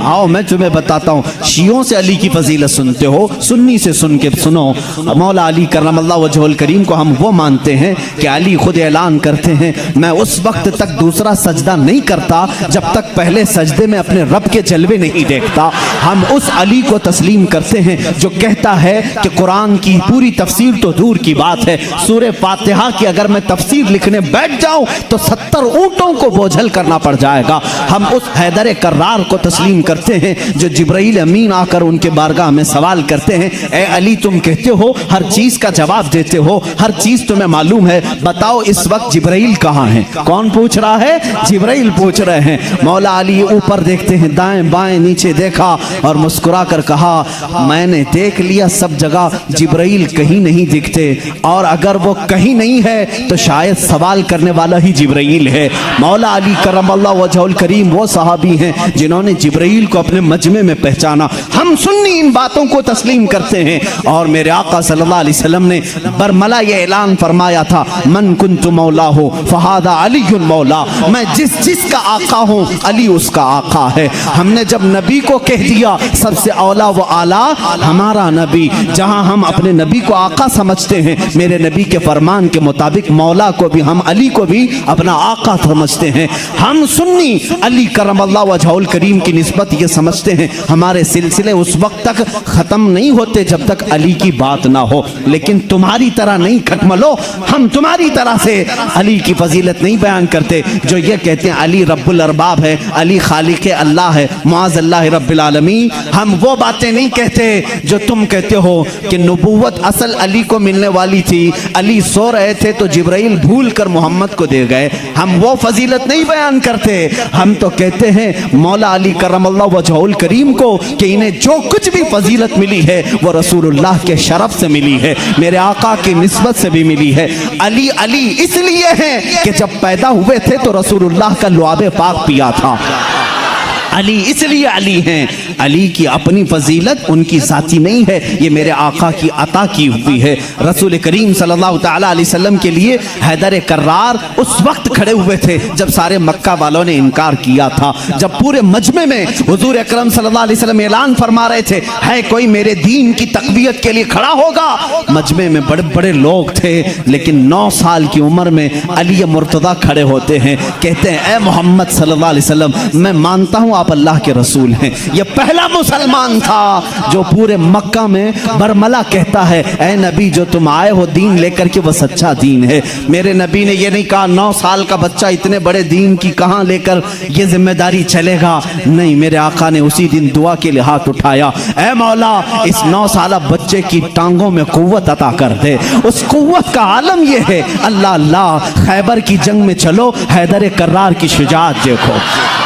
आओ मैं तुम्हें बताता हूँ। शियों से अली की फजीलत सुनते हो, सुन्नी से सुन के सुनो। मौला अली करमल्लाहु वजहुल करीम को हम वो मानते हैं कि अली खुद ऐलान करते हैं, मैं उस वक्त तक दूसरा सजदा नहीं करता जब तक पहले सजदे में अपने रब के जलवे नहीं देखता। हम उस अली को तस्लीम करते हैं जो कहता है कि कुरान की पूरी तफसीर तो दूर की बात है, सूरह फातिहा की अगर मैं तफसीर लिखने बैठ जाऊं तो 70 ऊंटों को बोझल करना पड़ जाएगा। हम उस हैदर कर्रार को तस्लीम करते हैं जो जिब्राइल अमीन आकर उनके बारगाह में सवाल करते हैं, ए अली तुम कहते हो हर चीज का जवाब देते हो, हर चीज तुम्हें मालूम है, बताओ इस वक्त जिब्राइल कहाँ है? कौन पूछ रहा है? जिब्राइल पूछ रहे हैं। मौला अली ऊपर देखते हैं, दाएं बाएं नीचे देखा और मुस्कुरा कर कहा, मैंने देख लिया सब जगह जिब्राइल कहीं नहीं दिखते, और अगर वो कहीं नहीं है तो शायद सवाल करने वाला ही जिब्राइल है। मौला अली करमल्लाहु वजहुल करीम वो सहाबी हैं जिन्होंने जिब्राइल को अपने मजमे में पहचाना। हम सुन्नी इन बातों को तस्लीम करते हैं। और मेरे आका सल्लल्लाहु अलैहि वसल्लम ने बरमला ये ऐलान फरमाया था, मन कुन्तु मौला हो फहादा अलीयुल मौला, मैं जिसका आका हूँ अली उसका आका है। हमने जब नबी को कह दिया सबसे औला व आला हमारा नबी, जहाँ हम अपने नबी को आका समझते हैं, मेरे नबी के फरमान के मुताबिक मौला को भी हम अली को भी अपना आका समझते हैं। हम सुन्नी अली करमल्लाहु वजहुल करीम की निस्बत ये समझते हैं हमारे सिलसिले उस वक्त तक खत्म नहीं होते जब तक अली की बात ना हो। लेकिन तुम्हारी तरह नहीं खटमलो, हम तुम्हारी तरह से अली की फजीलत नहीं बयान करते जो ये कहते हैं अली रब्बुल अरबाब है, अली खालिक अल्लाह है, मुआज़ अल्लाह रब्बिल आलमीन। हम वो बातें नहीं कहते जो तुम कहते हो कि नबूवत असल अली को मिलने वाली थी, अली सो रहे थे तो जिब्राइल भूल कर मोहम्मद को दे गए। हम वो फजीलत नहीं बयान करते। हम तो कहते हैं मौला अली करमल्लाहु वजहुल करीम को कि इन्हें जो कुछ भी फजीलत मिली है वो रसूलुल्लाह के शरफ से मिली है, मेरे आका की निस्बत से भी मिली है। अली अली इसलिए है कि जब पैदा हुए थे तो रसूलुल्लाह का लुआबे पाक पिया था। अली इसलिए अली हैं। अली की अपनी फजीलत उनकी साथी नहीं है, ये मेरे आका की अता की हुई है। रसूल करीम सल्लल्लाहु ताला अलैहि वसल्लम के लिए हैदर कर्रार उस वक्त खड़े हुए थे जब सारे मक्का वालों ने इनकार किया था, जब पूरे मजमे में हुजूर अकरम सल्लल्लाहु अलैहि वसल्लम ऐलान फरमा रहे थे, है कोई मेरे दीन की तकबीयत के लिए खड़ा होगा। मजमे में बड़े बड़े लोग थे, लेकिन 9 साल की उम्र में अली मुर्तदा खड़े होते हैं, कहते हैं ए मोहम्मद सल्लल्लाहु अलैहि वसल्लम, मैं मानता हूँ आप अल्लाह के रसूल हैं। ये पहला मुसलमान था जो पूरे मक्का में बरमला कहता है, ऐ नबी जो तुम आए हो दीन लेकर के वो सच्चा दीन है। मेरे नबी ने ये नहीं कहा 9 साल का बच्चा इतने बड़े दीन की कहां लेकर ये जिम्मेदारी चलेगा, नहीं, मेरे आका ने उसी दिन दुआ के लिए हाथ उठाया, ऐ मौला इस 9 साल बच्चे की टांगों में कुव्वत अता कर दे। उस कुव्वत का आलम ये है, अल्लाह अल्लाह, खैबर की जंग में चलो, हैदर कर्रार की शुजाअत देखो।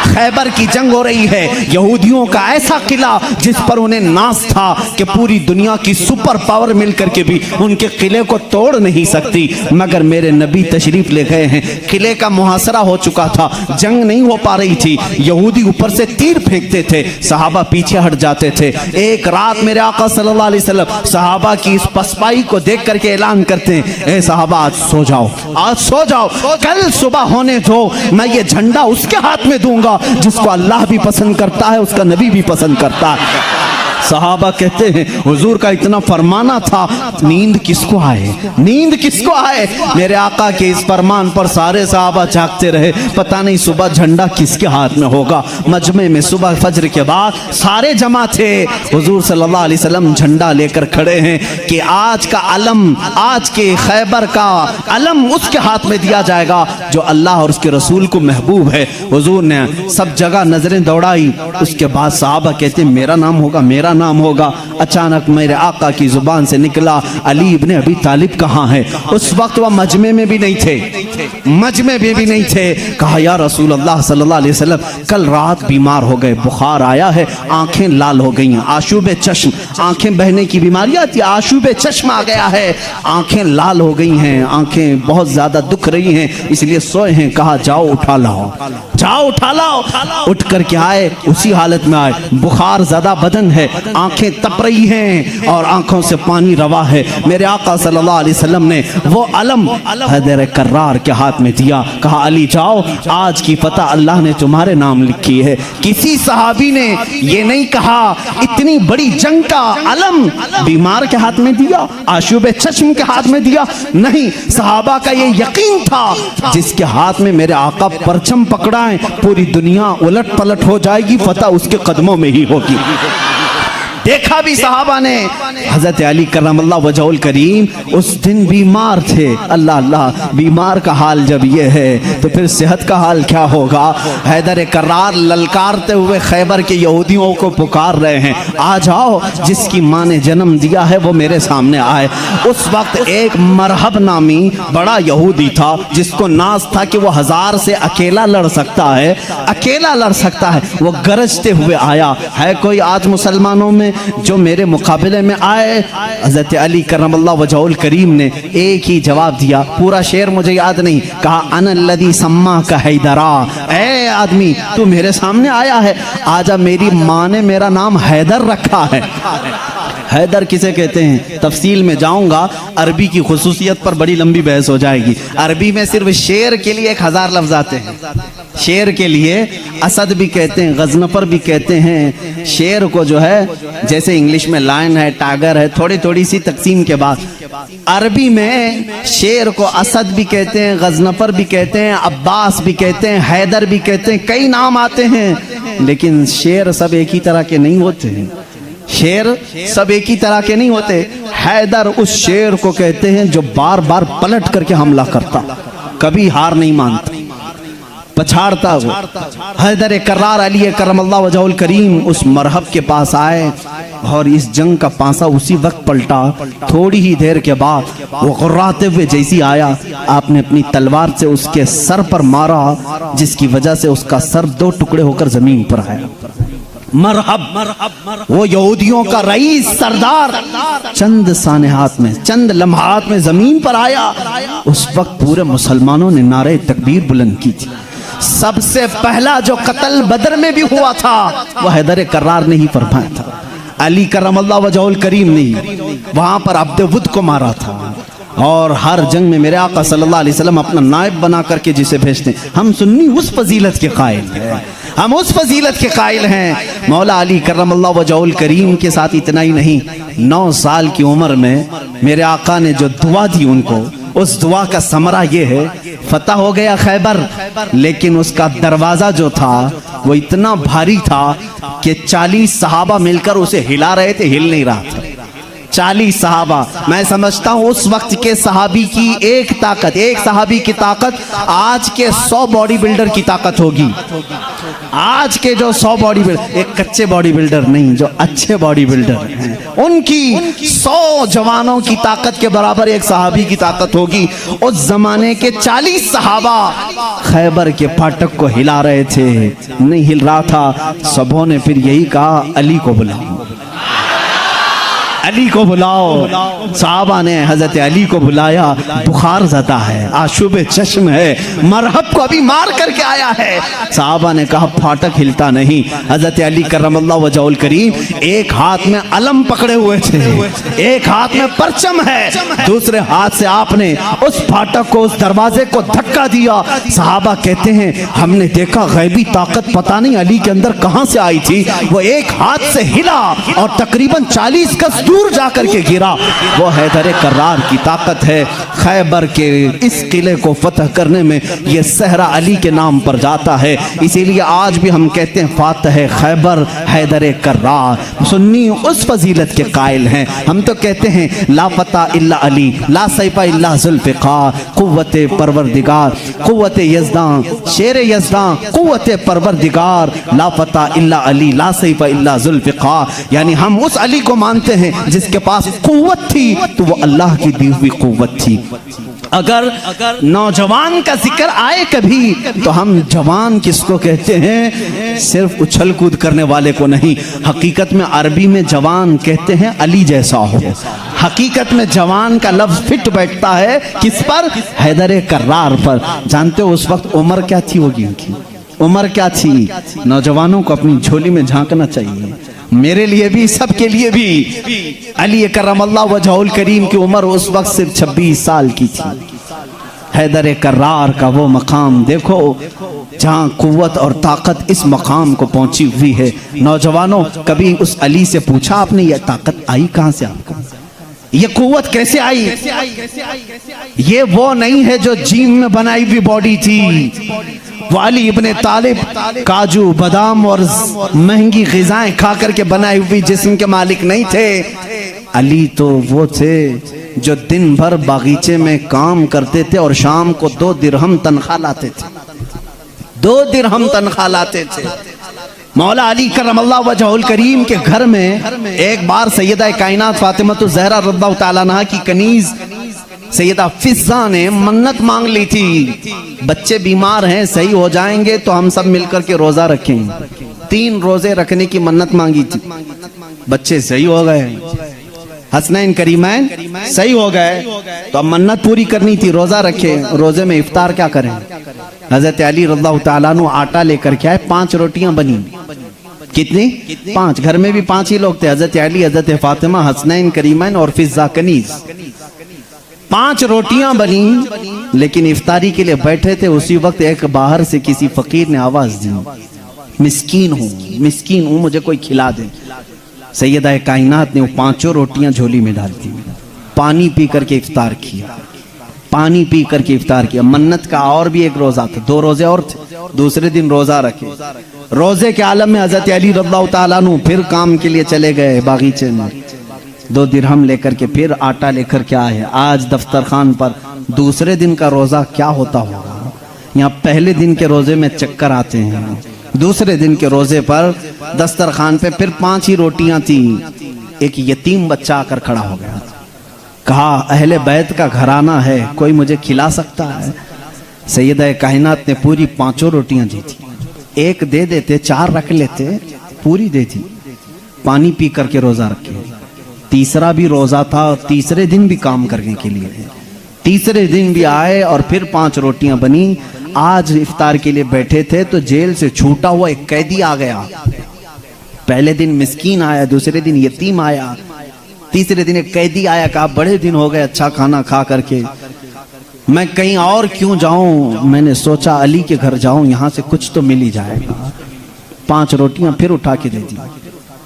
खैबर की जंग हो रही है, यहूदियों का ऐसा किला जिस पर उन्हें नाज था कि पूरी दुनिया की सुपर पावर मिलकर के भी उनके किले को तोड़ नहीं सकती, मगर मेरे नबी तशरीफ ले गए हैं। किले का मुहासरा हो चुका था, जंग नहीं हो पा रही थी, यहूदी ऊपर से तीर फेंकते थे, सहाबा पीछे हट जाते थे। एक रात मेरे आका सल्लल्लाहु अलैहि वसल्लम सहाबा की इस पसपाई को देख करके ऐलान करते हैं, ए सहाबा आज सो जाओ, आज सो जाओ, कल सुबह होने दो, मैं ये झंडा उसके हाथ में दूंगा जिसको अल्लाह भी पसंद करता है, उसका नबी भी पसंद करता है। सहाबा कहते हैं हुजूर का इतना फरमाना था, नींद किसको आए, नींद किसको आए। मेरे आका के इस फरमान पर सारे सहाबा जागते रहे, पता नहीं सुबह झंडा किसके हाथ में होगा। मजमे में सुबह फजर के बाद सारे जमा थे, हुजूर सल्लल्लाहु अलैहि वसल्लम झंडा लेकर खड़े हैं कि आज का अलम, आज के खैबर का अलम उसके हाथ में दिया जाएगा जो अल्लाह और उसके रसूल को महबूब है। हुजूर ने सब जगह नजरें दौड़ाई, उसके बाद सहाबा कहते मेरा नाम होगा, मेरा नाम होगा। अचानक मेरे आका की जुबान से निकला, अली इब्ने अबी तालिब कहाँ है। उस वक्त वह मजमे में भी नहीं थे, मजमे में भी नहीं थे। कहा या रसूल अल्लाह सल्लल्लाहु अलैहि वसल्लम, कल रात बीमार हो गए, बुखार आया है, आंखें लाल हो गई हैं, आशूबे चश्म, आंखें बहने की बीमारी आती है, आशूबे चश्म आ गया है, आंखें लाल हो गई हैं, आंखें बहुत ज्यादा दुख रही हैं, इसलिए सोए हैं। कहा जाओ उठा लाओ, जाओ उठा लाओ। उठ करके आए, उसी हालत में आए, बुखार ज़्यादा बदन है, आंखें तप रही हैं और आंखों से पानी रवा है। मेरे आका सल्लल्लाहु अलैहि वसल्लम ने वो अलम हैदर कर्रार के हाथ में दिया, कहा अली जाओ, आज की फतह अल्लाह ने तुम्हारे नाम लिखी है। किसी सहाबी ने ये नहीं कहा इतनी बड़ी जंग का अलम बीमार के हाथ में दिया, आशूब चश्म के हाथ में दिया, नहीं। सहाबा का ये यकीन था जिसके हाथ में मेरे आका परचम पकड़ाएं पूरी दुनिया उलट पलट हो जाएगी, फतह उसके कदमों में ही होगी। देखा भी सहाबा ने हजरत अली करमल्लाह वजहुल करीम उस दिन बीमार थे। अल्लाह अल्लाह, बीमार का हाल जब ये है तो फिर सेहत का हाल क्या होगा। हैदर कर्रार ललकारते हुए खैबर के यहूदियों को पुकार रहे हैं, आ जाओ, जिसकी माँ ने जन्म दिया है वो मेरे सामने आए। उस वक्त एक मरहब नामी बड़ा यहूदी था जिसको नाज था कि वो 1000 से अकेला लड़ सकता है, अकेला लड़ सकता है। वो गरजते हुए आया, है कोई आज मुसलमानों में जो मेरे मुकाबले में आए। हज़रत अली करमल्लाह वजहुल करीम ने एक ही जवाब दिया, पूरा शेर मुझे याद नहीं, कहा अनल्लज़ी सम्मा का हैदरा, ए आदमी तू मेरे सामने आया है, आजा, मेरी माँ ने मेरा नाम हैदर रखा है। हैदर किसे कहते हैं तफसील में जाऊंगा, अरबी की खुसूसियत पर बड़ी लंबी बहस हो जाएगी। अरबी में सिर्फ शेर के लिए 1000 लफ्ज आते हैं। शेर के लिए असद भी कहते हैं, गजनफर भी कहते हैं। शेर को जो है जैसे इंग्लिश में लायन है, टाइगर है, थोड़ी थोड़ी सी तकसीम के बाद अरबी में शेर को असद भी कहते हैं, गजनफर भी कहते हैं, अब्बास भी कहते हैं, हैदर भी कहते हैं, कई नाम आते हैं। लेकिन शेर सब एक ही तरह के नहीं होते हैं, शेर सब एक ही तरह के नहीं होते। हैदर उस शेर को कहते हैं जो बार बार पलट करके हमला करता, कभी हार नहीं मानता, पछाड़ता वो। हैदर कर्रार अली करमल्लाह वजहुल करीम उस मरहब के पास आए और इस जंग का पासा उसी वक्त पलटा। थोड़ी ही देर के बाद वो गुर्राते हुए जैसी आया, आपने अपनी तलवार से उसके सर पर मारा, जिसकी वजह से उसका सर 2 टुकड़े होकर जमीन पर आया। मरहब वो यहूदियों का रईस सरदार चंद सानेहात में, चंद लम्हात में जमीन पर आया। उस वक्त पूरे मुसलमानों ने नारे तकबीर बुलंद की थी। सबसे पहला जो कत्ल बदर में भी हुआ था वो हैदर कर्रार ने ही फरमाया था। अली करमल्लाह वजहुल करीम ने वहां पर अब्दुवुद को मारा था। और हर जंग में मेरे आका सल्लल्लाहु अलैहि वसल्लम अपना नायब बना करके जिसे भेजते, हम सुन्नी उस फजीलत के कायल हैं, हम उस फजीलत के कायल हैं। मौला अली करमल्लाह वजहुल करीम के साथ इतना ही नहीं, 9 साल की उम्र में मेरे आका ने जो दुआ दी उनको, उस दुआ का समरा ये है, फतह हो गया खैबर, लेकिन उसका दरवाजा जो था वो इतना भारी था कि 40 सहाबा मिलकर उसे हिला रहे थे, हिल नहीं रहा था। 40 सहाबा, मैं समझता हूँ उस वक्त के सहाबी की एक ताकत, एक सहाबी की ताकत आज के 100 बॉडी बिल्डर की ताकत होगी। आज के जो 100 बॉडी बिल्डर, एक कच्चे बॉडी बिल्डर नहीं, जो अच्छे बॉडी बिल्डर हैं, उनकी 100 जवानों की ताकत के बराबर एक सहाबी की ताकत होगी। उस जमाने के 40 सहाबा खैबर के फाटक को हिला रहे थे, नहीं हिल रहा था। सबों ने फिर यही कहा, अली को बुलाओ, अली को बुलाओ। साहबा ने हजरत अली को बुलाया, बुखार ज़दा है, आशुब चश्म है, मरहब को अभी मार करके आया है। साहबा ने कहा फाटक हिलता नहीं। हजरत अली करमल्लाह वजहुल करीम एक हाथ में अलम पकड़े हुए थे, एक हाथ में परचम है, दूसरे हाथ से आपने उस फाटक को, उस दरवाजे को धक्का दिया। साहबा कहते हैं हमने देखा गैबी ताकत पता नहीं अली के अंदर कहां से आई थी, वो एक हाथ से हिला और तकरीबन 40 गज दूर जाकर के गिरा। वो हैदर कर्रार की ताकत है। खैबर के इस किले को फतह करने में ये सहरा अली के नाम पर जाता है, इसीलिए आज भी हम कहते हैं फातह खैबर हैदर कर्रार। सुन्नी उस फजीलत के कायल हैं। हम तो कहते हैं ला फतह इल्ला अली, ला सैफा इल्ला जुल्फ़िकार, कुव्वत परवरदिगार, कुव्वत यज़दान, शेर यज़दान, कुव्वत परवरदिगार, ला फतह इल्ला अली, ला सैफा इल्ला जुल्फ़िकार। यानी हम उस अली को मानते हैं जिसके पास कुव्वत थी तो वो अल्लाह की दी हुई कुव्वत थी। अगर नौजवान का जिक्र आए कभी तो हम जवान किसको कहते हैं, सिर्फ उछल कूद करने वाले को नहीं। हकीकत में अरबी में जवान कहते हैं अली जैसा हो। हकीकत में जवान का लफ्ज फिट बैठता है किस पर, हैदर कर्रार पर। जानते हो उस वक्त उम्र क्या थी होगी उनकी, उम्र क्या थी? नौजवानों को अपनी झोली में झांकना चाहिए, मेरे लिए भी, सबके लिए भी। अली करमल्लाहु वजहुल करीम की उम्र उस वक्त सिर्फ 26 साल की थी। हैदर कर्रार का वो मकाम देखो जहाँ कुव्वत और ताकत इस मकाम को पहुंची हुई है। नौजवानों, कभी उस अली से पूछा आपने, ये ताकत आई कहाँ से आपको? ये कुव्वत कैसे आई? ये वो नहीं है जो जिम में बनाई हुई बॉडी थी। वो अली इब्ने तालिब काजू बादाम और महंगी ग़िज़ाएं खा करके बनाई हुई जिस्म के मालिक नहीं थे। अली तो वो थे जो दिन भर बागीचे में काम करते थे और शाम को 2 दिरहम तनख्वाह लाते थे। 2 दिरहम तनख्वाह लाते थे। मौला अली करमल्लाहु वजहुल करीम के घर में एक बार सैयदा कायनात फातिमा ज़हरा रज़ियल्लाहु ताला अन्हा की कनीज सैयदा फिज़्ज़ा ने मन्नत मांग ली थी, बच्चे बीमार हैं, सही हो जाएंगे तो हम सब मिलकर के रोजा रखेंगे। 3 रोजे रखने की मन्नत मांगी थी, बच्चे सही हो गए, हसनैन करीमैन सही हो गए, तो अब मन्नत पूरी करनी थी, रोजा रखे। रोजे में इफ्तार क्या करें? हजरत अली रज़ियल्लाहु ताला अन्हु आटा लेकर के आए, 5 रोटियां बनी। कितनी? 5। घर में भी 5 ही लोग थे, हजरत अली, हजरत फातिमा, हसनैन करीमैन और फिज़्ज़ा कनीज। 5 रोटियां बनी, लेकिन इफ्तारी के लिए बैठे थे। उसी वक्त एक बाहर से किसी फकीर ने आवाज दी, मिस्कीन हूँ, मुझे कोई खिला दे। सैयदा कायनात ने वो 5 रोटियां झोली में डाल दी, पानी पी करके इफ्तार किया, पानी पी करके इफ्तार किया। मन्नत का और भी एक रोजा था, 2 रोजे और थे, दूसरे दिन रोजा रखे। रोजे के आलम में हजरत अली रज़ियल्लाहु ताला अन्हु फिर काम के लिए चले गए बागीचे में, 2 दिरहम लेकर के फिर आटा लेकर के आए। आज दफ्तर खान पर दूसरे दिन का रोजा क्या होता होगा? यहाँ पहले दिन के रोजे में चक्कर आते हैं, दूसरे दिन के रोजे पर दस्तरखान पे फिर 5 ही रोटियां थी। एक यतीम बच्चा आकर खड़ा हो गया, कहा अहले बैत का घराना है, कोई मुझे खिला सकता है? सैयदा कायनात ने पूरी 5 रोटियां दी थी, 1 दे देते, 4 रख लेते, पूरी दे दी, पानी पी करके रोजा रखे। तीसरा भी रोजा था, तीसरे दिन भी काम करने के लिए, तीसरे दिन भी आए और फिर 5 रोटियां बनी। आज इफ्तार के लिए बैठे थे तो जेल से छूटा हुआ एक कैदी आ गया। पहले दिन मिस्कीन आया, दूसरे दिन यतीम आया, तीसरे दिन एक कैदी आया, कहा बड़े दिन हो गए अच्छा खाना खा करके, मैं कहीं और क्यों जाऊं? मैंने सोचा अली के घर जाऊं, यहां से कुछ तो मिल ही जाएगा। 5 रोटियां फिर उठा के दे दी।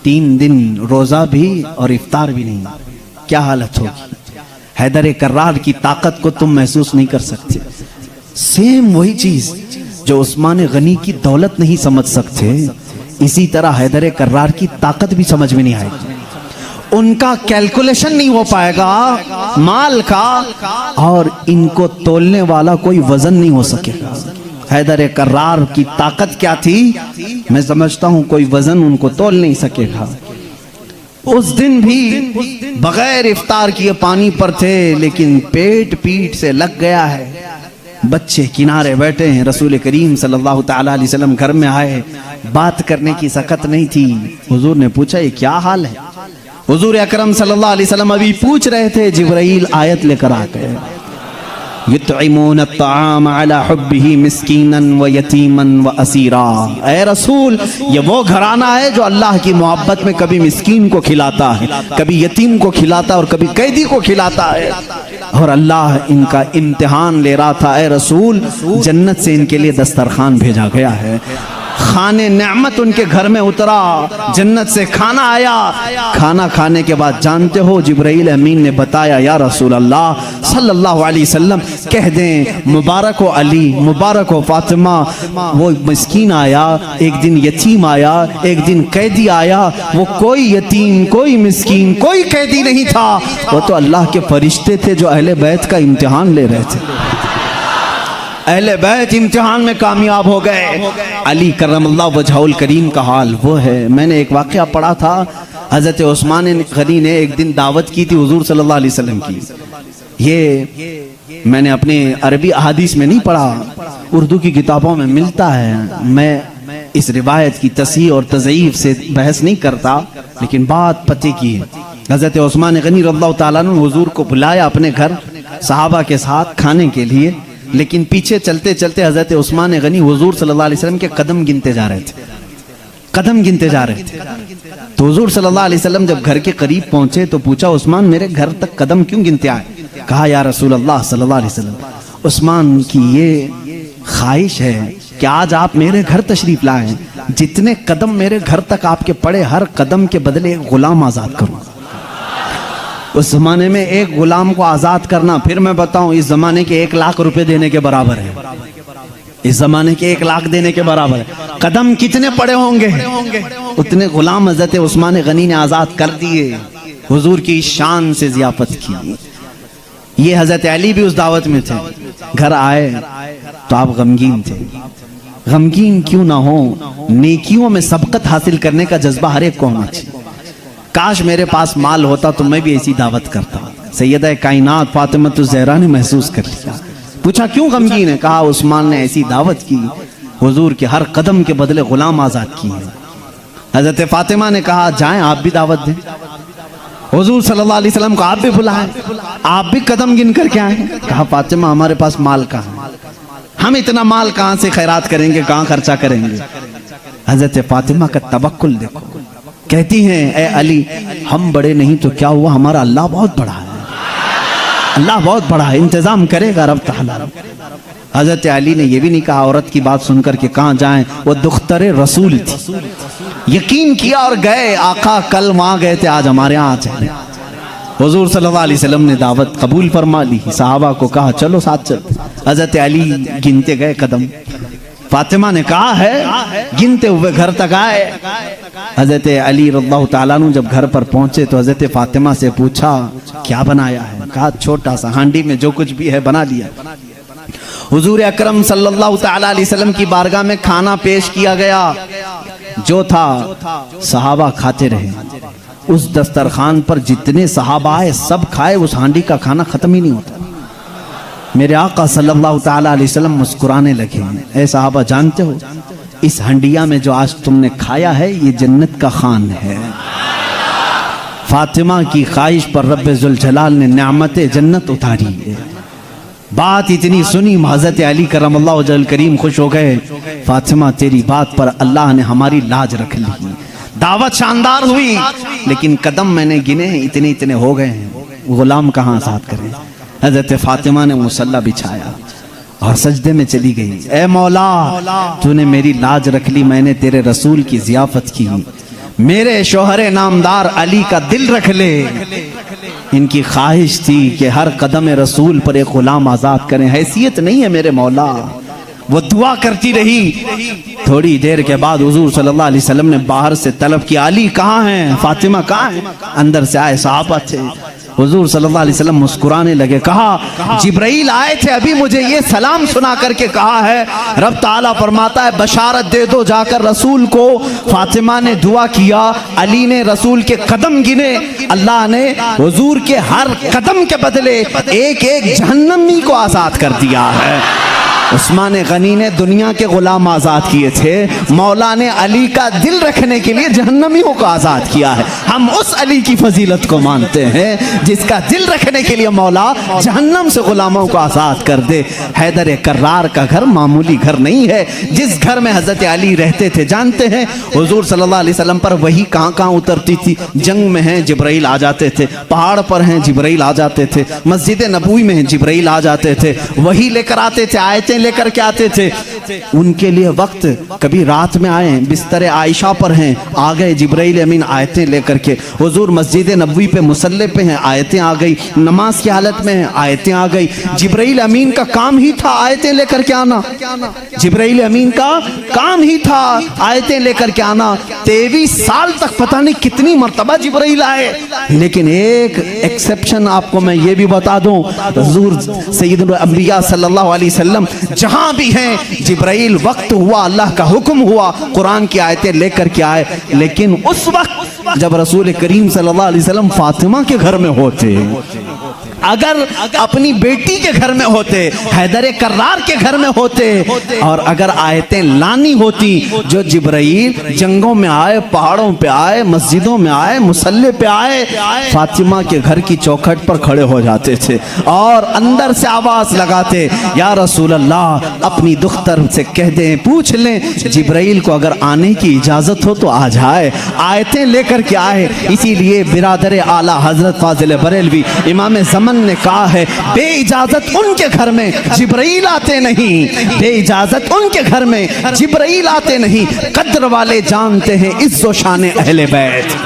3 दिन रोजा भी और इफ्तार भी नहीं। क्या हालत होगी? हैदर कर्रार की ताकत को तुम महसूस नहीं कर सकते। सेम वही चीज जो उस्मान गनी की दौलत नहीं समझ सकते, इसी तरह हैदर कर्रार की ताकत भी समझ में नहीं आएगी। उनका कैलकुलेशन नहीं हो पाएगा माल का, और इनको तोलने वाला कोई वजन नहीं हो सकेगा। हैदर कर्रार की ताकत क्या थी? मैं समझता हूं कोई वजन उनको तोल नहीं सकेगा। उस दिन भी बगैर इफ्तार किए पानी पर थे, लेकिन पेट पीठ से लग गया है। बच्चे किनारे बैठे हैं, रसूल करीम सल्लल्लाहु ताला अलैहि वसल्लम घर में आए, बात करने की सकत नहीं थी। हुजूर ने पूछा ये क्या हाल है? हुजूर अकरम सल्लल्लाहु अलैहि वसल्लम अभी पूछ रहे थे, जिब्राइल आयत लेकर आ गए, युतइमून अत्ताम अला हुब्बिही मिस्कीनन व यतीमन व असीरा। ऐ रसूल, ये वो घराना है जो अल्लाह की मोहब्बत में कभी मिस्कीन को खिलाता है, कभी यतीम को खिलाता है और कभी कैदी को खिलाता है। और अल्लाह इनका इम्तिहान ले रहा था। ऐ रसूल, जन्नत से इनके लिए दस्तरखान भेजा गया है, खाने नेमत उनके घर में उतरा, जन्नत से खाना आया। खाना खाने के बाद जानते हो जिब्राइल अमीन ने बताया, या रसूल अल्लाह सल्लल्लाहु अलैहि वसल्लम कह दें मुबारक हो अली, मुबारक हो फातिमा, वो मिस्कीन आया, एक दिन यतीम आया, एक दिन कैदी आया। वो कोई यतीम, कोई मिस्कीन, कोई कैदी नहीं था, वो तो अल्लाह के फरिश्ते थे जो अहले बैत का इम्तिहान ले रहे थे। अहले बैत इम्तिहान में कामयाब हो गए। अली करमल्लाहु वजहुल करीम का हाल वो है। मैंने एक वाक़या पढ़ा था, हज़रत उस्मान गनी ने एक दिन दावत की थी हुजूर सल्लल्लाहु अलैहि वसल्लम की। ये मैंने अपने अरबी अहादीस में नहीं पढ़ा, उर्दू की किताबों में मिलता है। मैं इस रिवायत की तस्हीह और तज़ईफ से बहस नहीं करता, लेकिन बात पते की है। हज़रत उस्मान गनी रज़ियल्लाहु ताला अन्हु हुजूर को बुलाया अपने घर सहाबा के साथ खाने के लिए। लेकिन पीछे चलते चलते हजरत उस्मान गनी हुजूर सल्लल्लाहु अलैहि वसल्लम के कदम गिनते जा रहे थे, कदम गिनते जा रहे थे। तो हुजूर सल्लल्लाहु अलैहि वसल्लम जब घर के करीब पहुंचे तो पूछा, उस्मान मेरे घर तक कदम क्यों गिनते आए? कहा, या रसूल अल्लाह सल्लल्लाहु अलैहि वसल्लम, उस्मान की ये ख्वाहिश है कि आज आप मेरे घर तशरीफ लाएं, जितने कदम मेरे घर तक आपके पड़े हर कदम के बदले एक गुलाम आजाद करूं। उस जमाने में एक गुलाम को आजाद करना, फिर मैं बताऊं, इस जमाने के 1 लाख रुपए देने के बराबर है। इस जमाने के 1 लाख देने के बराबर है। कदम कितने पड़े होंगे, उतने गुलाम हजरत उस्मान गनी ने आजाद कर दिए। हुजूर की शान से जियाफत की। ये हजरत अली भी उस दावत में थे। घर आए तो आप गमगीन थे। गमगीन क्यों ना हो, नेकियों में सबकत हासिल करने का जज्बा हर एक को होना चाहिए। काश मेरे पास माल होता तो मैं भी ऐसी दावत करता। सैयदा कायनात फातिमा ज़हरा ने महसूस कर लिया। पूछा, क्यों गमगीन है? कहा, उस्मान ने ऐसी दावत की, हुजूर के हर कदम के बदले गुलाम आजाद किए। हजरत फातिमा ने कहा, जाएं आप भी दावत दें। हुजूर सल्लल्लाहु अलैहि वसल्लम को आप भी बुलाएं, आप भी कदम गिन करके आए। कहा, फातिमा हमारे पास माल कहाँ, हम इतना माल कहाँ से खैरात करेंगे, कहाँ खर्चा करेंगे। हजरत फातिमा का तवक्कुल देखो। कहती हैं, ए अली, हम बड़े नहीं तो क्या हुआ, हमारा अल्लाह बहुत बड़ा है, अल्लाह बहुत बड़ा है, इंतजाम करेगा रब ताला। हजरत अली ने यह भी नहीं कहा औरत की बात सुनकर के कहाँ जाएं, वो दुख्तरे रसूल थी, यकीन किया और गए। आका कल वहां गए थे, आज हमारे यहाँ आ जाए। हुजूर सल्लल्लाहु अलैहि वसल्लम ने दावत कबूल फरमा ली। सहाबा को कहा, चलो साथ चल। हजरत अली गिनते गए कदम। फातिमा ने कहा है, गिनते हुए घर तक आए। हजरत अली रज़ियल्लाहु ताला अन्हु जब घर पर पहुंचे तो हजरत फातिमा से पूछा, क्या बनाया है? कहा, छोटा सा हांडी में जो कुछ भी है बना लिया। हुजूर अकरम सल्लल्लाहु ताला अलैहि वसल्लम की बारगाह में खाना पेश किया गया। जो था सहाबा खाते रहे। उस दस्तरखान पर जितने सहाबा आए सब खाए, उस हांडी का खाना खत्म ही नहीं होता। मेरे आका सल्लल्लाहु ताला अलैहि वसल्लम मुस्कुराने लगे। ऐ सहाबा, जानते हो इस हंडिया में जो आज तुमने खाया है ये जन्नत का खान है। फातिमा की ख्वाहिश पर रब्बे जुल जलाल ने नेमत जन्नत उतारी है। बात इतनी सुनी, हज़रत अली करमल्लाहु वजहल करीम खुश हो गए। फातिमा, तेरी बात पर अल्लाह ने हमारी लाज रख ली। दावत शानदार हुई, लेकिन कदम मैंने गिने इतने इतने हो गए हैं, गुलाम कहाँ आजाद करें। हज़रत फातिमा ने मुसल्ला बिछाया और सजदे में चली गई। ए मौला, तूने मेरी लाज रख ली, मैंने तेरे रसूल की जियाफत की। मेरे शोहरे नामदार अली का दिल रख ले। इनकी ख्वाहिश थी कि हर कदम रसूल पर एक गुलाम आजाद करें। हैसियत नहीं है मेरे मौला। वो दुआ करती रही। थोड़ी देर के बाद हुजूर सल्लल्लाहु अलैहि वसल्लम ने बाहर से तलब किया, अली कहाँ हैं, फातिमा कहाँ हैं? अंदर से आए सहाबा थे। हुजूर सल्लल्लाहु अलैहि वसल्लम मुस्कुराने लगे। कहा, जिब्राइल आए थे, अभी मुझे ये सलाम सुना करके कहा है, रब ताला फरमाता है बशारत दे दो जाकर रसूल को। फातिमा ने दुआ किया, अली ने रसूल के कदम गिने। अल्लाह ने हुजूर के हर कदम के बदले एक एक जहन्नमी को आजाद कर दिया है। उस्मान गनी ने दुनिया के गुलाम आजाद किए थे, मौला ने अली का दिल रखने के लिए जहन्नमियों को आजाद किया है। हम उस अली की फजीलत को मानते हैं जिसका दिल रखने के लिए मौला जहन्नम से गुलामों को आजाद कर दे। हैदर कर्रार का घर मामूली घर नहीं है। जिस घर में हजरत अली रहते थे, जानते हैं हुजूर सल्लल्लाहु अलैहि वसल्लम पर वही कहाँ कहाँ उतरती थी। जंग में हैं जिब्राइल आ जाते थे, पहाड़ पर हैं जिब्राइल आ जाते थे, मस्जिद नबवी में हैं जिब्राइल आ जाते थे, वही लेकर आते थे, आयतें लेकर के आते थे। उनके लिए वक्त, कभी रात में आए बिस्तर आयशा पर हैं, आ गए जिब्राइल अमीन आयतें लेकर के। हुजूर मस्जिद नबवी पे मुसल्ले पे हैं, आयतें आ गई। नमाज की हालत में हैं, आयतें आ गई। जिब्राइल अमीन का काम ही था आयतें लेकर के आना। जिब्राइल अमीन का काम ही था आयतें लेकर के आना। 23 साल तक पता नहीं कितनी मर्तबा जिब्राइल आए, लेकिन एक एक्सेप्शन आपको मैं ये भी बता दूं, हुजूर सैयदुल अंबिया सल्लल्लाहु अलैहि वसल्लम जहां भी हैं, जिब्राइल वक्त हुआ, अल्लाह का हुक्म हुआ, कुरान की आयतें लेकर के आए। लेकिन उस वक्त जब रसूल करीम सल्लल्लाहु अलैहि वसल्लम फातिमा के घर में होते, अगर अपनी बेटी के घर में होते, हैदर कर्रार के घर में होते, और अगर आयतें लानी होती जो जिब्राइल जंगों में आए, पहाड़ों पे आए, मस्जिदों में आए, मुसल्ले पे आए, फातिमा के घर की चौखट पर खड़े हो जाते थे और अंदर से आवाज लगाते, या रसूल अल्लाह, अपनी दुख्तर से कह दें, पूछ लें जिब्राइल को अगर आने की इजाजत हो तो आ जाए, आयतें लेकर के आए। इसीलिए बिरादर आला हजरत फाजिल बरेलवी इमाम ज़मन ने कहा है, बे इजाजत उनके घर में जिब्राइल आते नहीं, बे इजाजत उनके घर में जिब्राइल आते नहीं। कद्र वाले जानते हैं इज्जो शान अहले बैत।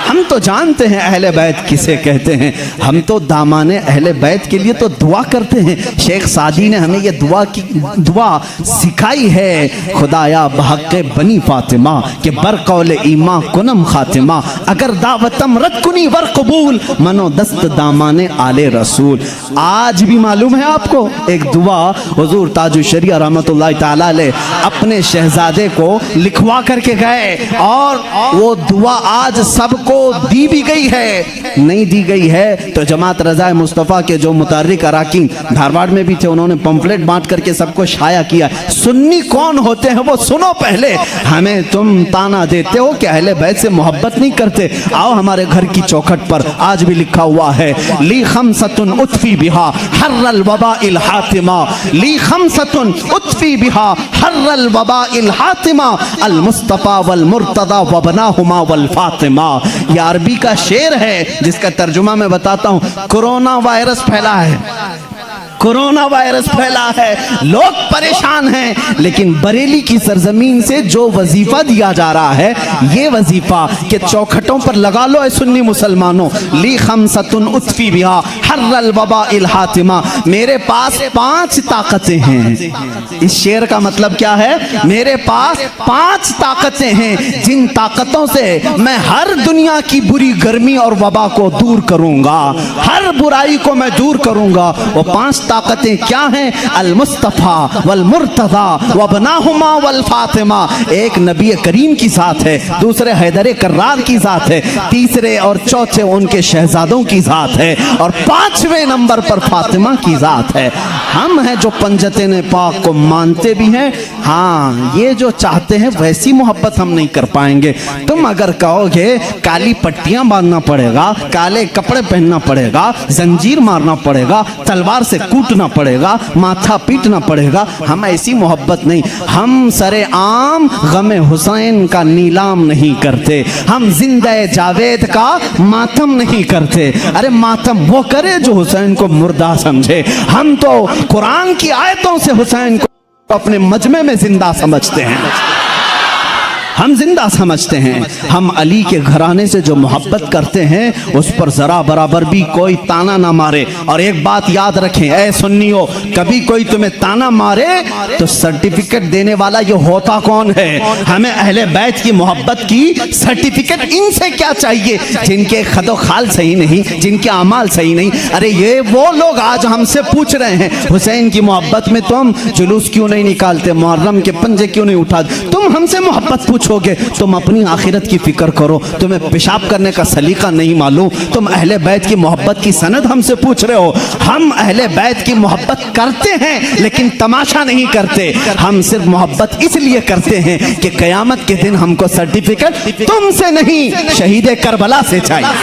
हम तो जानते हैं अहले बैत किसे कहते हैं, हम तो दामाने अहले बैत के लिए तो दुआ करते हैं। शेख सादी ने हमें ये दुआ सिखाई है, खुदाया बहक़ बनी फातिमा के बरकौल ईमा कुनम खातिमा, अगर दावतम रद कुनी वर कबूल, मनो दस्त दामाने आले रसूल। आज भी मालूम है आपको एक दुआ हुजूर ताजुल शरिया रहमतुल्लाह तआला अलैह अपने शहजादे को लिखवा करके गए, और वो दुआ आज सबको दी भी गई है, नहीं दी गई है तो जमात रज़ा मुस्तफ़ा के जो मुतारिक अराकीन धारवाड़ में भी थे, उन्होंने पंफलेट बांट करके सबको शाया किया। सुन्नी कौन होते हैं वो सुनो पहले। हमें तुम ताना देते हो कि अहले बैत से मोहब्बत नहीं करते, आओ हमारे घर की चौखट पर आज भी लिखा हुआ है, ली खमसतुन उतफी बिहा हर्रल वबाइल हातिमा, ली खमसतुन उतफी बिहा हर्रल वबाइल हातिमा, अल मुस्तफ़ा वल मुर्तदा वबनाहुमा वल फातिमा। यह अरबी का शेर है जिसका तर्जुमा मैं बताता हूं। कोरोना वायरस फैला है, कोरोना वायरस फैला है, लोग परेशान हैं, लेकिन बरेली की सरजमीन से जो वजीफा दिया जा रहा है, ये वजीफा के चौखटों पर लगा लो ऐ सुन्नी मुसलमानों, ली खमसतुन उतफी बिहा हर्रल वबाइल हातिमा, मेरे पास 5 ताकतें हैं। इस शेर का मतलब क्या है? मेरे पास 5 ताकतें हैं जिन ताकतों से मैं हर दुनिया की बुरी गर्मी और वबा को दूर करूंगा, हर बुराई को मैं दूर करूंगा। वो 5 ताकतें क्या हैं? अल मुस्तफ़ा वल मुर्तज़ा वबनाहुमा वल फातिमा। एक नबी करीम की ज़ात है, दूसरे हैदर कर्रार की ज़ात है, तीसरे और चौथे उनके शहजादों की ज़ात है, और 5वें नंबर पर फातिमा की ज़ात है। हम हैं जो पंजतन पाक को मानते भी हैं, हाँ ये जो चाहते हैं वैसी मोहब्बत हम नहीं कर पाएंगे। तुम अगर कहोगे काली पट्टियां बांधना पड़ेगा, काले कपड़े पहनना पड़ेगा, जंजीर मारना पड़ेगा, तलवार से कूटना पड़ेगा, माथा पीटना पड़ेगा, हम ऐसी मोहब्बत नहीं। हम सरे आम गमे हुसैन का नीलाम नहीं करते, हम जिंदे जावेद का मातम नहीं करते। अरे मातम वो करे जो हुसैन को मुर्दा समझे। हम तो कुरान की आयतों से हुसैन को अपने मजमे में जिंदा समझते हैं, हम जिंदा समझते हैं। हम अली के घराने से जो मोहब्बत करते हैं उस पर जरा बराबर भी कोई ताना ना मारे। और एक बात याद रखें ऐ सुन्नियों, कभी कोई तुम्हें ताना मारे तो सर्टिफिकेट देने वाला ये होता कौन है? हमें अहले बैत की मोहब्बत की सर्टिफिकेट इनसे क्या चाहिए जिनके खदो खाल सही नहीं, जिनके अमाल सही नहीं। अरे ये वो लोग आज हमसे पूछ रहे हैं हुसैन की मोहब्बत में तुम जुलूस क्यों नहीं निकालते, मुहर्रम के पंजे क्यों नहीं उठाते। तुम हमसे मोहब्बत पूछोगे, तुम अपनी आखिरत की फिक्र करो, तुम्हें पेशाब करने का सलीका नहीं मालूम, तुम अहले बैत की मोहब्बत की सनद हमसे पूछ रहे हो। हम अहले बैत की मोहब्बत करते हैं लेकिन तमाशा नहीं करते, हम सिर्फ मोहब्बत इसलिए करते हैं कि कयामत के दिन हमको सर्टिफिकेट तुमसे नहीं शहीद करबला से चाहिए,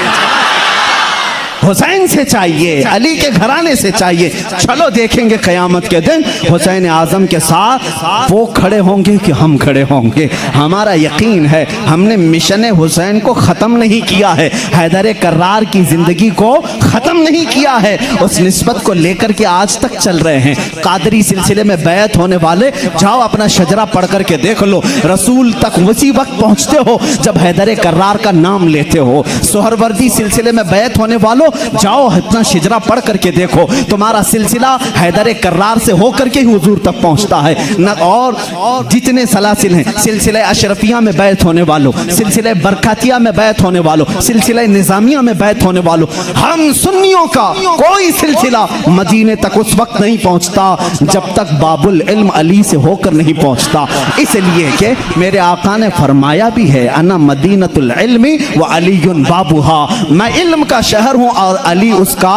हुसैन से चाहिए, अली के घराने से चाहिए। चलो देखेंगे क़यामत के दिन हुसैन आज़म के साथ वो खड़े होंगे कि हम खड़े होंगे। हमारा यकीन है हमने मिशन हुसैन को ख़त्म नहीं किया है, हैदर कर्रार की ज़िंदगी को ख़त्म नहीं किया है, उस निस्बत को लेकर के आज तक चल रहे हैं। कादरी सिलसिले में बैत होने वाले जाओ अपना शजरा पढ़ करके देख लो, रसूल तक उसी वक्त पहुँचते हो जब हैदर कर्रार का नाम लेते हो। सोहरवर्दी सिलसिले में बैत होने वालों जाओ इतना शिजरा पढ़ करके देखो, तुम्हारा सिलसिला हैदर कर्रार से होकर के ही हुजूर तक पहुंचता है न। और जितने सलासिल हैं, सिलसिले अशरफिया में बैत होने वालों, सिलसिले बरकातिया में बैत होने वालों, सिलसिले निजामिया में बैत होने वालों, हम सुन्नियों का कोई सिलसिला मदीने तक उस वक्त नहीं पहुंचता जब तक बाबुल इल्म अली से होकर नहीं पहुंचता। इसलिए कि मेरे आका ने फरमाया भी है, अना मदीनतुल इल्मी व अलीयुन बाबुहा, मैं इल्म का शहर हूँ और अली उसका,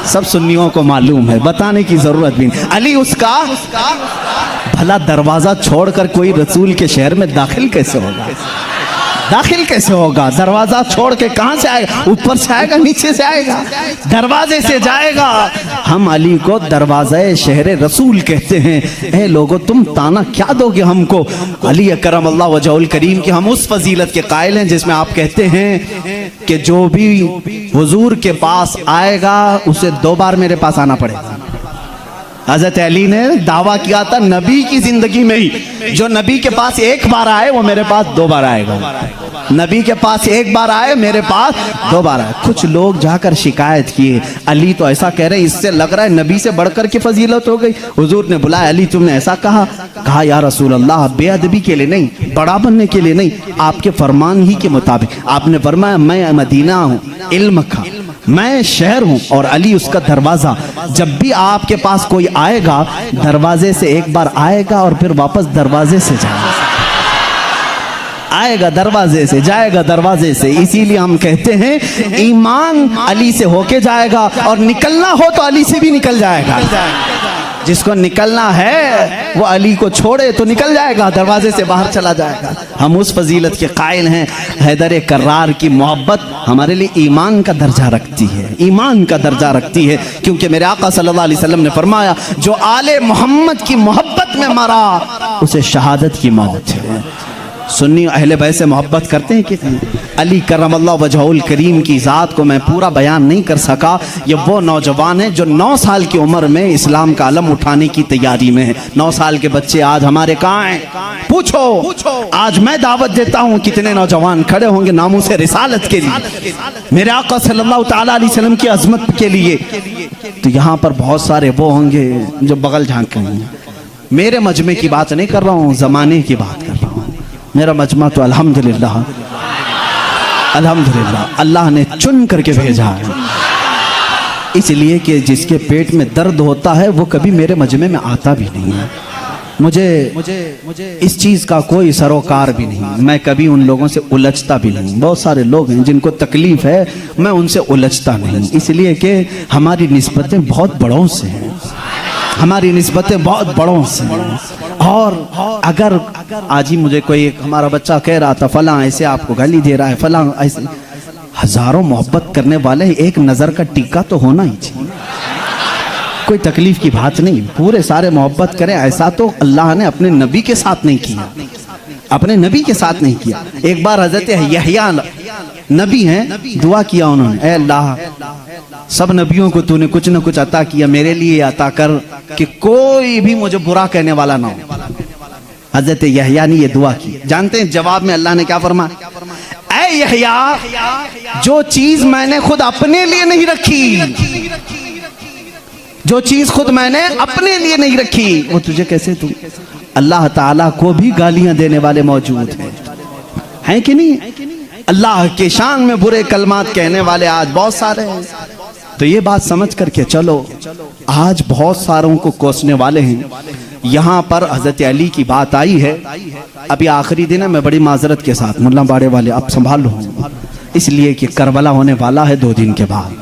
सब सुन्नियों को मालूम है, बताने की जरूरत भी नहीं, अली उसका। भला दरवाजा छोड़कर कोई रसूल के शहर में दाखिल कैसे होगा? दाखिल कैसे होगा? दरवाजा छोड़ के कहां से आएगा? ऊपर से आएगा, नीचे से आएगा, दरवाजे से जाएगा। हम अली को दरवाज़े शहर रसूल कहते हैं। ए लोगों, तुम ताना क्या दोगे हमको? अली अकरम अल्लाह वजहुल करीम की हम उस फजीलत के कायल हैं जिसमें आप कहते हैं कि जो भी हुजूर के पास आएगा उसे 2 बार मेरे पास आना पड़ेगा। हज़रत अली ने दावा किया था नबी की जिंदगी में ही, जो नबी के पास 1 बार आए वो मेरे पास 2 बार आएगा। नबी के पास 1 बार आए, मेरे पास 2 बार आए। कुछ लोग जाकर शिकायत किए, अली तो ऐसा कह रहे, इससे लग रहा है नबी से बढ़कर के फजीलत हो गई। हुजूर ने बुलाया, अली तुमने ऐसा कहा या रसूल अल्लाह, बेअदबी के लिए नहीं, बड़ा बनने के लिए नहीं, आपके फरमान ही के मुताबिक। आपने फरमाया मैं मदीना हूँ इल्म का, मैं शहर हूं और अली उसका दरवाजा। जब भी आपके पास कोई आएगा दरवाजे से 1 बार आएगा और फिर वापस दरवाजे से जाएगा, आएगा दरवाजे से, जाएगा दरवाजे से। इसीलिए हम कहते हैं ईमान अली से होके जाएगा और निकलना हो तो अली से भी निकल जाएगा। जिसको निकलना है वो अली को छोड़े तो निकल जाएगा, दरवाजे से बाहर चला जाएगा। हम उस फजीलत के कायल हैं। हैदर कर्रार की मोहब्बत हमारे लिए ईमान का दर्जा रखती है, ईमान का दर्जा रखती है, क्योंकि मेरे आका सल्लल्लाहु अलैहि वसल्लम ने फरमाया जो आले मोहम्मद की मोहब्बत में मरा उसे शहादत की मौत है। सुन्नी अहले बैत से मोहब्बत करते हैं कितने? अली करमल्लाहु वजहुल करीम की ज़ात को मैं पूरा बयान नहीं कर सका। ये वो नौजवान है जो 9 साल की उम्र में इस्लाम का अलम उठाने की तैयारी में है। 9 साल के बच्चे आज हमारे कहाँ हैं? पूछो। आज मैं दावत देता हूँ, कितने नौजवान खड़े होंगे नामूस रिसालत के लिए, मेरे आका सल्लल्लाहु ताला अलैहि वसल्लम की अजमत के लिए। तो यहाँ पर बहुत सारे वो होंगे जो बगल झांक रहे हैं। मेरे मजमे की बात नहीं कर रहा हूँ, ज़माने की बात कर रहा हूँ। मेरा मजमा तो अल्हम्दुलिल्लाह अल्लाह ने चुन करके भेजा है, इसलिए कि जिसके पेट में दर्द होता है वो कभी मेरे मजमे में आता भी नहीं है। मुझे इस चीज़ का कोई सरोकार भी नहीं, मैं कभी उन लोगों से उलझता भी नहीं। बहुत सारे लोग हैं जिनको तकलीफ़ है, मैं उनसे उलझता नहीं, इसलिए कि हमारी निस्बतें बहुत बड़ों से हैं, हमारी निस्बतें बहुत बड़ों से हैं। और अगर आज ही मुझे कोई हमारा बच्चा कह रहा था फलां ऐसे आपको गाली दे रहा है, फलां ऐसे, हजारों मोहब्बत करने वाले एक नज़र का टीका तो होना ही चाहिए। कोई तकलीफ की बात नहीं, पूरे सारे मोहब्बत करें। ऐसा तो अल्लाह ने अपने नबी के साथ नहीं किया, अपने नबी के साथ नहीं किया। एक बार हजरत यहया नबी हैं, दुआ किया उन्होंने, ऐ अल्लाह सब नबियों को तूने कुछ न कुछ अता किया, मेरे लिए अता कर कि कोई भी मुझे बुरा कहने वाला ना हो। हजरत यहया ने ये दुआ की। जानते हैं जवाब में अल्लाह ने क्या फरमाया? ऐ यहया, जो चीज मैंने खुद अपने लिए नहीं रखी, जो चीज खुद मैंने अपने लिए नहीं रखी वो तुझे कैसे तू? अल्लाह ताला को भी गालियां देने वाले मौजूद हैं कि नहीं? अल्लाह के शान में बुरे कलमात कहने वाले आज बहुत सारे हैं। तो ये बात समझ करके चलो, आज बहुत सारों को कोसने वाले हैं। यहाँ पर हजरत अली की बात आई है। अभी आखिरी दिन है, मैं बड़ी माजरत के साथ मुल्ला बाड़े वाले आप संभाल लो, इसलिए कि करबला होने वाला है 2 दिन के बाद,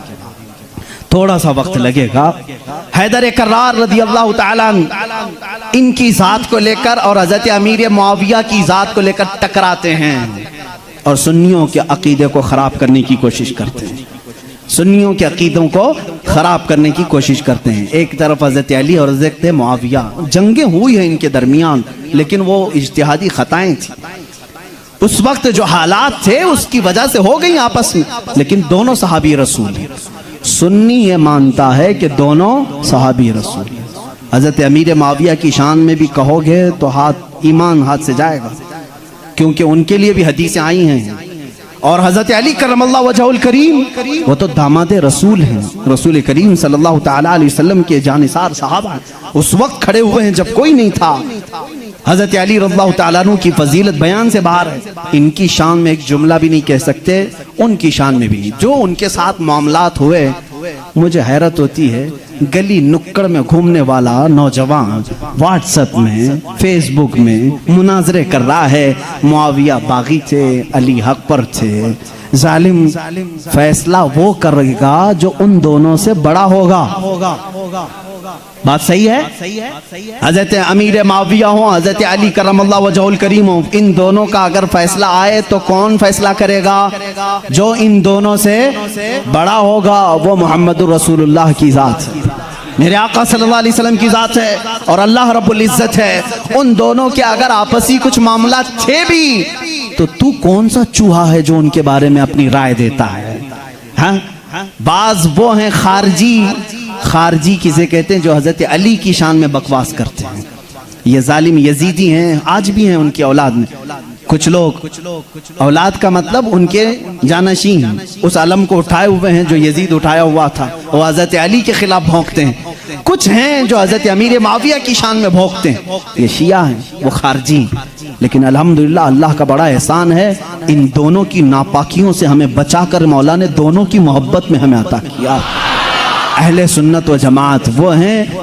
थोड़ा सा वक्त लगेगा। हैदर कर्रार रज़ियल्लाहु ताला इनकी जात को लेकर और हजरत अमीर मुआविया की जात को लेकर टकराते हैं और सुन्नियों के अकीदे को खराब करने की कोशिश करते हैं, सुन्नियों के अकीदों को खराब करने की कोशिश करते हैं। एक तरफ हजरत अली और हजरत मुआविया, जंगें हुई हैं इनके दरमियान, लेकिन वो इज्तिहादी खताएं थी। उस वक्त जो हालात थे उसकी वजह से हो गई आपस में, लेकिन दोनों सहाबी रसूल हैं। सुन्नी ये मानता है कि दोनों सहाबी रसूल हैं। हजरत अमीर मुआविया की शान में भी कहोगे तो हाथ ईमान हाथ से जाएगा, क्योंकि उनके लिए भी हदीसें आई हैं। और हजरत अली करमल्लाहु वजहुल करीम वो तो दामाद रसूल हैं, रसूल करीम सल्लल्लाहु ताला अलैहि वसल्लम के जानिसार साहबा उस वक्त खड़े हुए हैं जब कोई नहीं था। हजरत अली रज़ियल्लाहु ताला अन्हु की फजीलत बयान से बाहर है। इनकी शान में एक जुमला भी नहीं कह सकते, उनकी शान में भी जो उनके साथ मामलात हुए, मुझे हैरत होती है। गली नुक्कड़ में घूमने वाला नौजवान व्हाट्सएप में, फेसबुक में मुनाजरे कर रहा है, मुआविया बागी थे, अली हक पर थे, जालिम फैसला वो करेगा जो उन दोनों से बड़ा होगा। बात सही है? हजरत अमीर माविया हो, हजरत अली करमल्लाहु वजहुल करीम हो, इन दोनों का अगर फैसला आए तो कौन फैसला करेगा? जो इन दोनों से बड़ा होगा, वो मोहम्मद रसूलुल्लाह की जात है, मेरे आका सल्लल्लाहु अलैहि वसल्लम की जात है और अल्लाह रब्बुल इज्जत है। उन दोनों के अगर आपसी कुछ मामला थे भी तो तू कौन सा चूहा है जो उनके बारे में अपनी राय देता है? हाँ, बाज वो हैं खारजी किसे कहते हैं? जो हजरत अली की शान में बकवास करते हैं। ये जालिम यजीदी हैं, आज भी हैं उनकी औलाद में कुछ लोग। औलाद का मतलब उनके जानशीन उस अलम को उठाए हुए हैं जो यजीद उठाया हुआ था, वो हजरत अली के खिलाफ भौंकते हैं। कुछ हैं जो हजरत अमीर माविया की शान में भौंकते हैं, ये शिया हैं, वो खारजी। लेकिन अल्हम्दुलिल्लाह अल्लाह का बड़ा एहसान है, इन दोनों की नापाकियों से हमें बचाकर मौला ने दोनों की मोहब्बत में हमें अता किया। अहले सुन्नत व जमात वो हैं